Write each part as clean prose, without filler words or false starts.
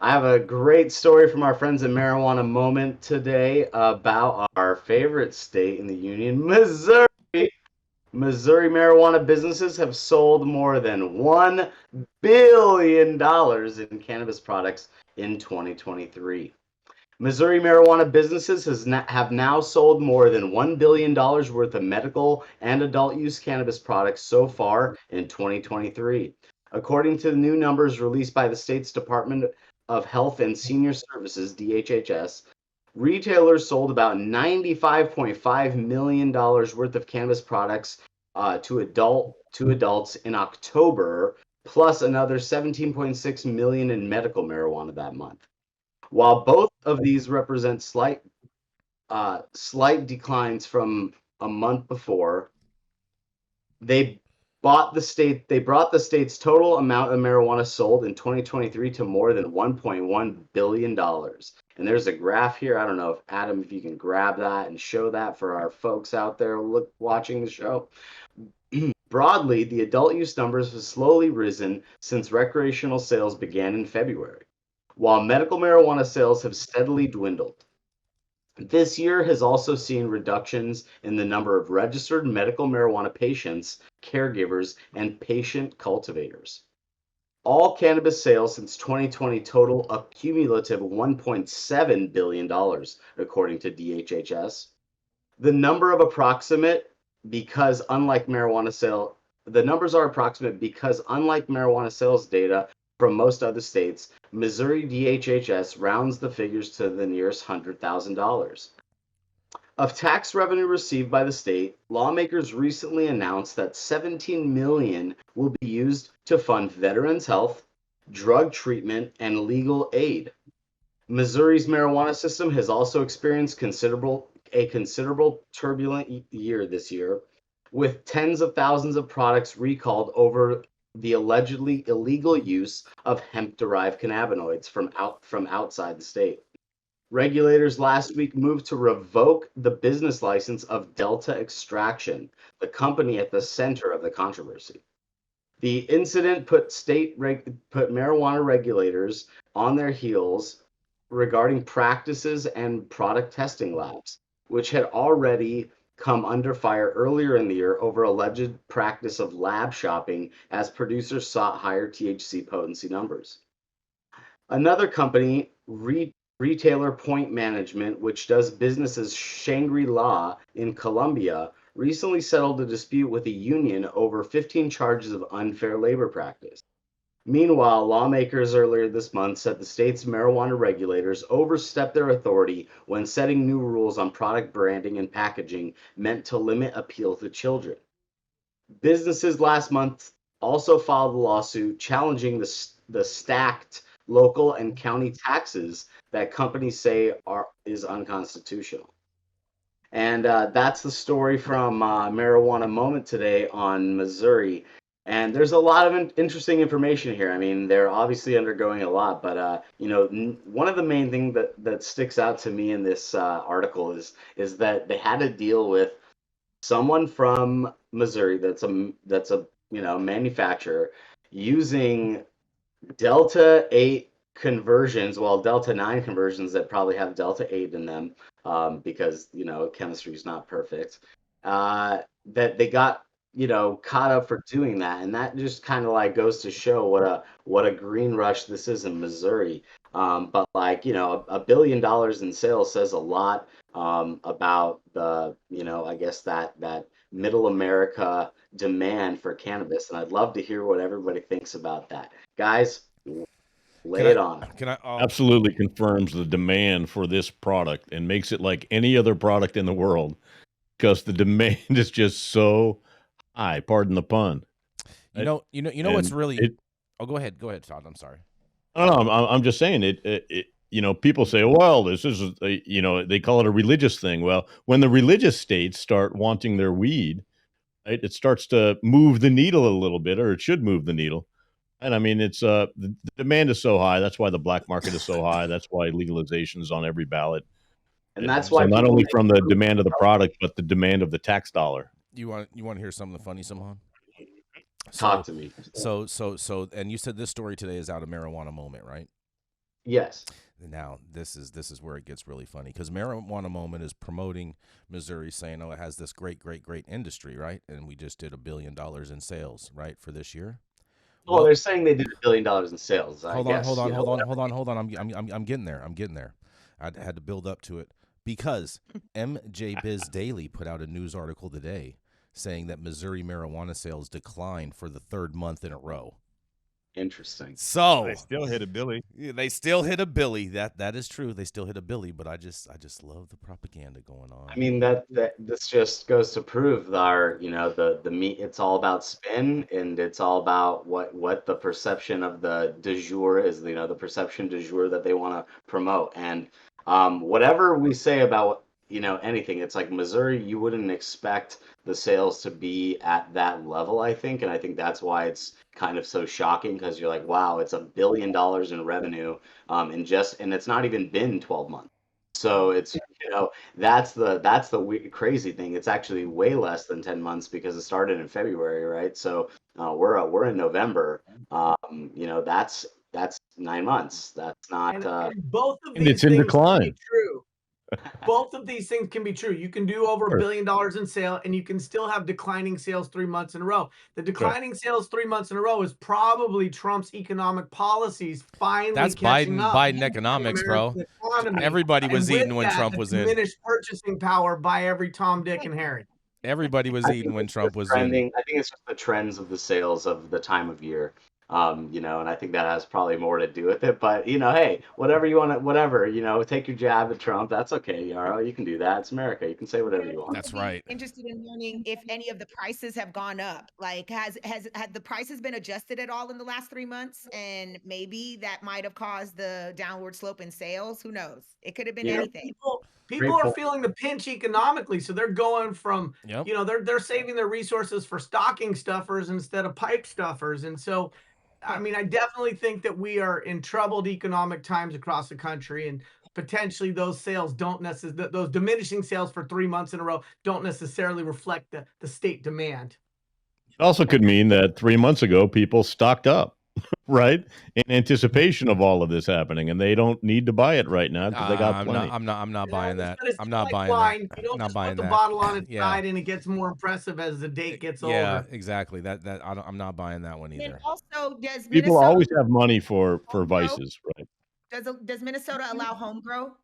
I have a great story from our friends at Marijuana Moment today about our favorite state in the union, Missouri. Missouri marijuana businesses have sold more than $1 billion in cannabis products in 2023. Missouri marijuana businesses have now sold more than $1 billion worth of medical and adult use cannabis products so far in 2023. According to the new numbers released by the state's Department of Health and Senior Services, DHHS, retailers sold about $95.5 million worth of cannabis products to adults in October, plus another 17.6 million in medical marijuana that month. While both of these represent slight declines from a month before, they they brought the state's total amount of marijuana sold in 2023 to more than $1.1 billion. And there's a graph here. I don't know if Adam, if you can grab that and show that for our folks out there watching the show. Broadly, the adult use numbers have slowly risen since recreational sales began in February, while medical marijuana sales have steadily dwindled. This year has also seen reductions in the number of registered medical marijuana patients, caregivers, and patient cultivators. All cannabis sales since 2020 total a cumulative $1.7 billion, according to DHHS. The number of approximate because unlike marijuana sale, the numbers are approximate because unlike marijuana sales data from most other states, Missouri DHHS rounds the figures to the nearest $100,000. Of tax revenue received by the state, lawmakers recently announced that $17 million will be used to fund veterans' health, drug treatment, and legal aid. Missouri's marijuana system has also experienced a considerable turbulent year this year, with tens of thousands of products recalled over the allegedly illegal use of hemp-derived cannabinoids from outside the state. Regulators last week moved to revoke the business license of Delta Extraction, the company at the center of the controversy. The incident put marijuana regulators on their heels regarding practices and product testing labs, which had already come under fire earlier in the year over alleged practice of lab shopping as producers sought higher THC potency numbers. Another company, retailer Point Management, which does business as Shangri-La in Colombia, recently settled a dispute with a union over 15 charges of unfair labor practice. Meanwhile, lawmakers earlier this month said the state's marijuana regulators overstepped their authority when setting new rules on product branding and packaging meant to limit appeal to children. Businesses last month also filed a lawsuit challenging the stacked local and county taxes that companies say is unconstitutional. And that's the story from Marijuana Moment today on Missouri. And there's a lot of interesting information here. I mean, they're obviously undergoing a lot, but one of the main things that sticks out to me in this article is that they had to deal with someone from Missouri that's a manufacturer using Delta 8 conversions, well, Delta 9 conversions that probably have Delta 8 in them, because, chemistry is not perfect, that they got, caught up for doing that. And that just kind of like goes to show what a green rush this is in Missouri. But like, $1 billion in sales says a lot about I guess that middle America demand for cannabis. And I'd love to hear what everybody thinks about that. Guys, Can lay I? it on. Can I? Absolutely confirms the demand for this product and makes it like any other product in the world because the demand is just so high. Pardon the pun. What's And really? it. Oh, go ahead, Todd. I'm sorry. I don't know. I'm just saying it. People say, well, this is they call it a religious thing. Well, when the religious states start wanting their weed, right, it starts to move the needle a little bit, or it should move the needle. And I mean, it's the demand is so high. That's why the black market is so high. That's why legalization is on every ballot. And that's So why not people only make from the demand of the product, but the demand of the tax dollar. You want to hear something funny, Simon? talk So, to me. and you said this story today is out of Marijuana Moment, right? Yes. Now this is where it gets really funny because Marijuana Moment is promoting Missouri, saying, "Oh, it has this great industry, right?" And we just did $1 billion in sales, right, for this year. Well, Well, they're saying they did $1 billion in sales. I hold on, hold guess, on, you know, hold on, whatever. hold on, hold on. I'm getting there. I'm getting there. I had to build up to it because MJ Biz Daily put out a news article today saying that Missouri marijuana sales declined for the third month in a row. Interesting. So They still hit a Billy. yeah, they still hit a Billy. That is true. They still hit a Billy, but I just love the propaganda going on. I mean that this just goes to prove our, you know, the meat. It's all about spin, and it's all about what the perception of the du jour is. You know, the perception du jour that they want to promote. And whatever we say about, you know, anything, it's like Missouri. You wouldn't expect the sales to be at that level, I think, and I think that's why it's kind of so shocking because you're like, wow, it's $1 billion in revenue, and it's not even been 12 months. So it's, you know, that's the crazy thing. It's actually way less than 10 months because it started in February, right? So we're in November. You know, that's 9 months. That's not And both of And these it's in things can be decline. true. Both of these things can be true. You can do over $1 Sure. billion in sale, and you can still have declining sales 3 months in a row. The declining sales 3 months in a row is probably Trump's economic policies finally That's catching up Biden to economics, bro. American economy. Everybody And was with eating when that, Trump the was in. diminished purchasing power by every Tom, Dick, and Harry. Everybody was I eating think when it's Trump just was in. trending. I think it's just the trends of the sales of the time of year. You know, and I think that has probably more to do with it. But, you know, hey, whatever you want to, whatever, you know, take your jab at Trump. That's okay, Yarrow. You can do that. It's America. You can say whatever you want. That's Be right. interested in learning if any of the prices have gone up. Like, had the prices been adjusted at all in the last 3 months? And maybe that might have caused the downward slope in sales. Who knows? It could have been You know, anything. People great are point. feeling the pinch economically, so they're going from, Yep. you know, they're saving their resources for stocking stuffers instead of pipe stuffers. And so I mean, I definitely think that we are in troubled economic times across the country, and potentially those sales don't necessarily, those diminishing sales for 3 months in a row don't necessarily reflect the state demand. It also could mean that 3 months ago people stocked up, right, in anticipation of all of this happening, and they don't need to buy it right now because they got plenty. I'm not You know, buying that. but it's I'm just not like buying that. wine. You don't Not just put buying the that. bottle on its Yeah. side and it gets more impressive as the date gets Yeah, older. exactly. I'm not buying that one And either. also, does People Minnesota always have money for home grow? vices, right? Does Minnesota allow home grow?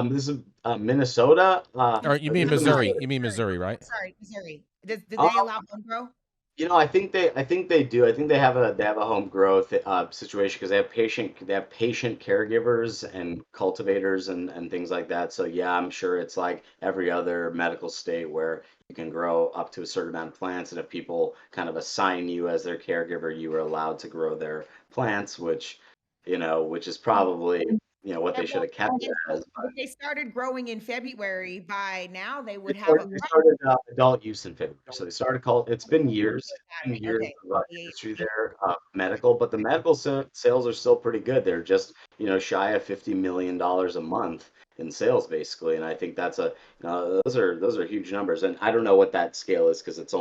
This is Minnesota. Or you mean I'm sorry, Missouri? You mean Missouri, right? Missouri. Do Um, they allow home grow? You know, I think they do. I think they have a home growth situation because they have patient caregivers and cultivators and things like that. So yeah, I'm sure it's like every other medical state where you can grow up to a certain amount of plants, and if people kind of assign you as their caregiver, you are allowed to grow their plants, which is probably what they And should have kept it and as. if they started growing in February, by now they They would have started, a they crop. started adult use in February. So they started call. It's been years. It's been years Okay. of Yeah, industry yeah. there, medical, but the medical sales are still pretty good. They're just shy of $50 million a month in sales basically, and I think that's those are huge numbers. And I don't know what that scale is because it's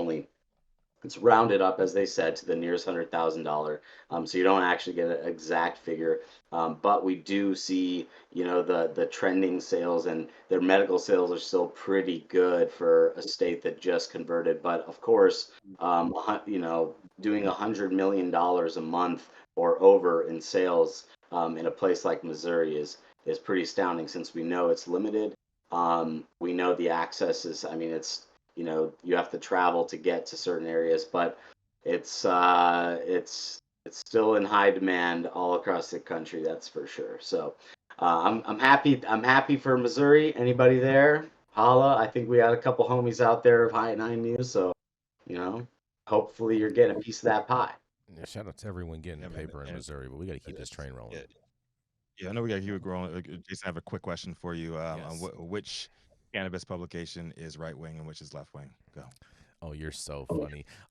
rounded up, as they said, to the nearest $100,000. So you don't actually get an exact figure, but we do see, the trending sales, and their medical sales are still pretty good for a state that just converted. But of course, doing $100 million a month or over in sales in a place like Missouri is pretty astounding since we know it's limited. We know the access is, I mean, you have to travel to get to certain areas, but it's still in high demand all across the country, that's for sure. So I'm happy for Missouri. Anybody there? Holla. I think we got a couple homies out there of High Nine News, so you know, hopefully you're getting a piece of that pie. Yeah, shout out to everyone getting Yeah, man. paper in And Missouri, but we got to keep this train rolling. yeah, I know we got to keep it growing. Jason, I have a quick question for you. On Yes. which cannabis publication is right wing and which is left wing? Go. Oh, you're so funny.